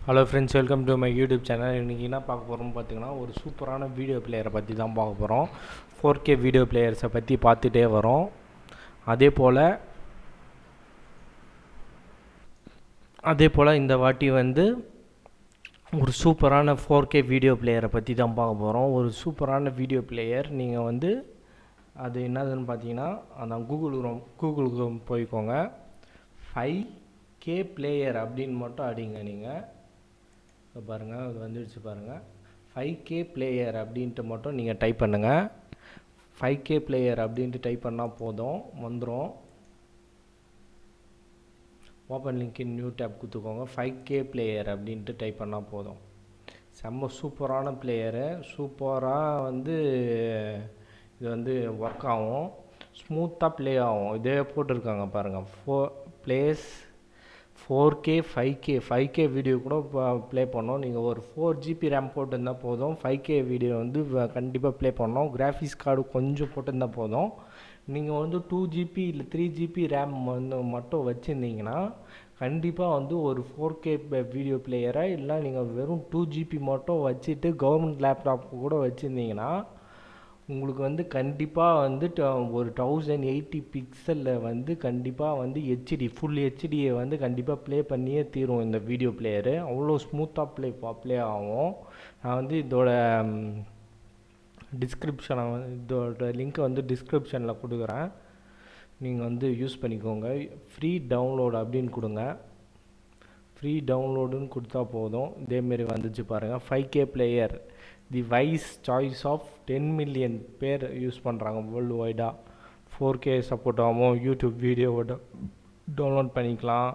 Hello friends, welcome to my YouTube channel. இன்றைக்கி என்ன பார்க்க போகிறோம்னு பார்த்தீங்கன்னா, ஒரு சூப்பரான வீடியோ பிளேயரை பற்றி தான் பார்க்க போகிறோம். 4K வீடியோ பிளேயர்ஸை பற்றி பார்த்துட்டே வரோம். அதே போல் இந்த வாட்டி வந்து ஒரு சூப்பரான 4K வீடியோ பிளேயரை பற்றி தான் பார்க்க போகிறோம். ஒரு சூப்பரான வீடியோ பிளேயர். நீங்கள் வந்து அது என்னதுன்னு பார்த்தீங்கன்னா, அதான் கூகுளுக்கு போய்க்கோங்க. 5kPlayer அப்படின்னு மட்டும் அடிங்க. நீங்கள் பாருங்கள், அது வந்துடுச்சு பாருங்கள். 5kPlayer அப்படின்ட்டு மட்டும் நீங்கள் டைப் பண்ணுங்கள். 5kPlayer அப்படின்ட்டு டைப் பண்ணால் போதும், வந்துடும். Open link in new tab கொடுத்துக்கோங்க. 5kPlayer அப்படின்ட்டு டைப் பண்ணால் போதும். செம்ம சூப்பரான பிளேயரு. சூப்பராக வந்து இது வந்து ஒர்க் ஆகும், ஸ்மூத்தாக ப்ளே ஆகும். இதே போட்டிருக்காங்க பாருங்கள், 4K 5K வீடியோ கூட ப்ளே பண்ணோம். நீங்கள் ஒரு 4GB ரேம் போட்டிருந்தால் போதும். 5K வீடியோ வந்து கண்டிப்பாக ப்ளே பண்ணோம். கிராஃபிக்ஸ் கார்டு கொஞ்சம் போட்டிருந்தால் போதும். நீங்கள் வந்து 2GB இல்லை 3GB ரேம் வந்து மட்டும் வச்சுருந்தீங்கன்னா கண்டிப்பாக வந்து ஒரு 4K வீடியோ பிளேயரை, இல்லை நீங்கள் வெறும் 2GB மட்டும் வச்சுட்டு கவர்மெண்ட் லேப்டாப் கூட வச்சுருந்தீங்கன்னா உங்களுக்கு வந்து கண்டிப்பாக வந்து ஒரு 1080 பிக்சலில் வந்து கண்டிப்பாக வந்து ஃபுல் ஹெச்டியை வந்து கண்டிப்பாக ப்ளே பண்ணியே தீரும். இந்த வீடியோ பிளேயரு அவ்வளோ ஸ்மூத்தாக ப்ளே ஆகும். நான் வந்து இதோட லிங்க்கை வந்து டிஸ்கிரிப்ஷனில் கொடுக்குறேன். நீங்கள் வந்து யூஸ் பண்ணிக்கோங்க. ஃப்ரீ டவுன்லோட் அப்படின்னு கொடுங்க. ஃப்ரீ டவுன்லோடுன்னு கொடுத்தா போதும். இதேமாரி வந்துச்சு பாருங்கள். 5kPlayer the wise choice of 10 million பேர் யூஸ் பண்ணுறாங்க வேர்ல்டு வைடாக. 4K சப்போர்ட் ஆகும். யூடியூப் வீடியோவோட டவுன்லோட் பண்ணிக்கலாம்.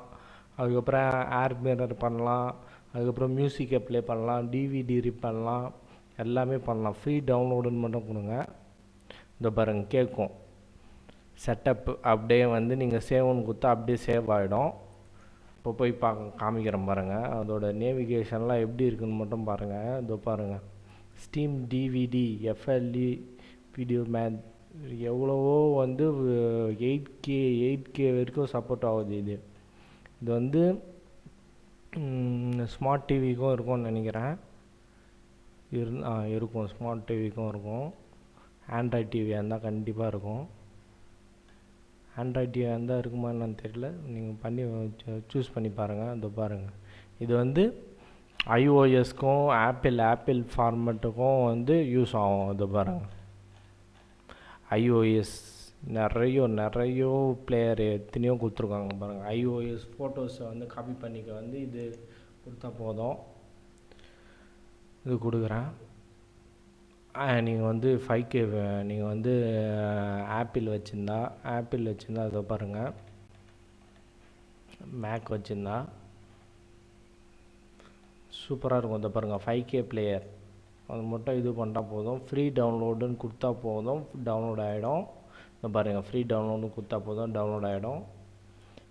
அதுக்கப்புறம் ஏர் மிரர் பண்ணலாம். அதுக்கப்புறம் மியூசிக்கை ப்ளே பண்ணலாம், டிவிடி ரிப் பண்ணலாம், எல்லாமே பண்ணலாம். ஃப்ரீ டவுன்லோடுன்னு மட்டும் கொடுங்க. இந்த பாருங்கள், கேட்கும் செட்டப். அப்படியே வந்து நீங்கள் சேவ்னு கொடுத்தா அப்படியே சேவ் ஆகிடும். இப்போ போய் காமிக்கிறேன் பாருங்கள். அதோட நேவிகேஷன்லாம் எப்படி இருக்குதுன்னு மட்டும் பாருங்கள். இதோ பாருங்கள், ஸ்டீம் டிவிடி எஃப்எல்இ வீடியோ மேன் எவ்வளவோ வந்து 8K வரைக்கும் சப்போர்ட் ஆகுது. இது வந்து ஸ்மார்ட் டிவிக்கும் இருக்கும்னு நினைக்கிறேன். இருக்கும், ஸ்மார்ட் டிவிக்கும் இருக்கும். ஆண்ட்ராய்ட் டிவியாக இருந்தால் கண்டிப்பாக இருக்கும். ஆண்ட்ராய்ட் டிவியாக இருந்தால் இருக்குமா என்னன்னு தெரியல. நீங்கள் பண்ணி சூஸ் பண்ணி பாருங்கள். இதோ பாருங்கள், இது வந்து iOSக்கும் ஆப்பிள் ஃபார்மேட்டுக்கும் வந்து யூஸ் ஆகும். இது பாருங்கள், iOS நிறைய பிளேயர் எத்தனையோ கொடுத்துருக்காங்க பாருங்கள். iOS ஃபோட்டோஸை வந்து காப்பி பண்ணிக்க வந்து இது கொடுத்தா போதும். இது கொடுக்குறேன். நீங்கள் வந்து 5K நீங்கள் வந்து ஆப்பிள் வச்சுருந்தா அதை பாருங்கள். மேக் வச்சுருந்தா சூப்பராக இருக்கும். இதை பாருங்கள், 5kPlayer அது மட்டும் இது பண்ணால் போதும். ஃப்ரீ டவுன்லோடுன்னு கொடுத்தா போதும், டவுன்லோட் ஆகிடும். இதை பாருங்கள், ஃப்ரீ டவுன்லோடுன்னு கொடுத்தா போதும், டவுன்லோட் ஆகிடும்.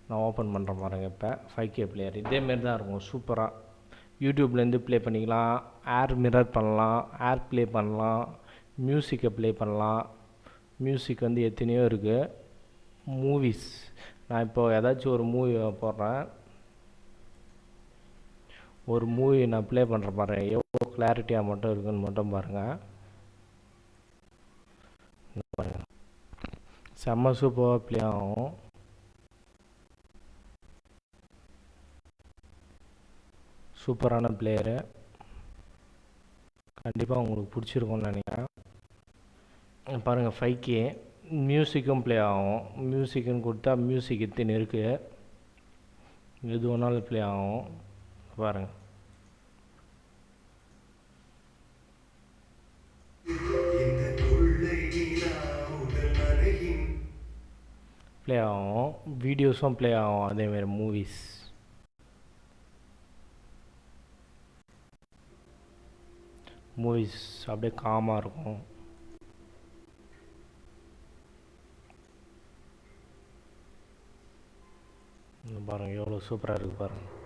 நான் ஓப்பன் பண்ணுறேன் பாருங்கள். இப்போ 5kPlayer இதேமாரி தான் இருக்கும். சூப்பராக யூடியூப்லேருந்து ப்ளே பண்ணிக்கலாம், ஏர் மிரர் பண்ணலாம், ஏர் ப்ளே பண்ணலாம், மியூசிக்கை ப்ளே பண்ணலாம். மியூசிக் வந்து எத்தனையோ இருக்குது. மூவிஸ், நான் இப்போது ஏதாச்சும் ஒரு மூவி போடுறேன், ஒரு மூவி நான் ப்ளே பண்ணுற பாருங்கள், எவ்வளோ கிளாரிட்டியாக மட்டும் இருக்குதுன்னு மட்டும் பாருங்கள். செம்ம சூப்பராக ப்ளே ஆகும். சூப்பரான பிளேயரு, கண்டிப்பாக உங்களுக்கு பிடிச்சிருக்கும்னு நினைக்கிறேன். பாருங்கள், 5K மியூசிக்கும் ப்ளே ஆகும். மியூசிக்குன்னு கொடுத்தா மியூசிக் இத்தனை இருக்குது, எது வேணாலும் ப்ளே ஆகும். பாருங்கள், ப்ளே ஆகும். வீடியோஸும் ப்ளே ஆகும். அதேமாரி மூவிஸ் அப்படியே காமாக இருக்கும். பாருங்கள், எவ்வளோ சூப்பராக இருக்குது பாருங்கள்.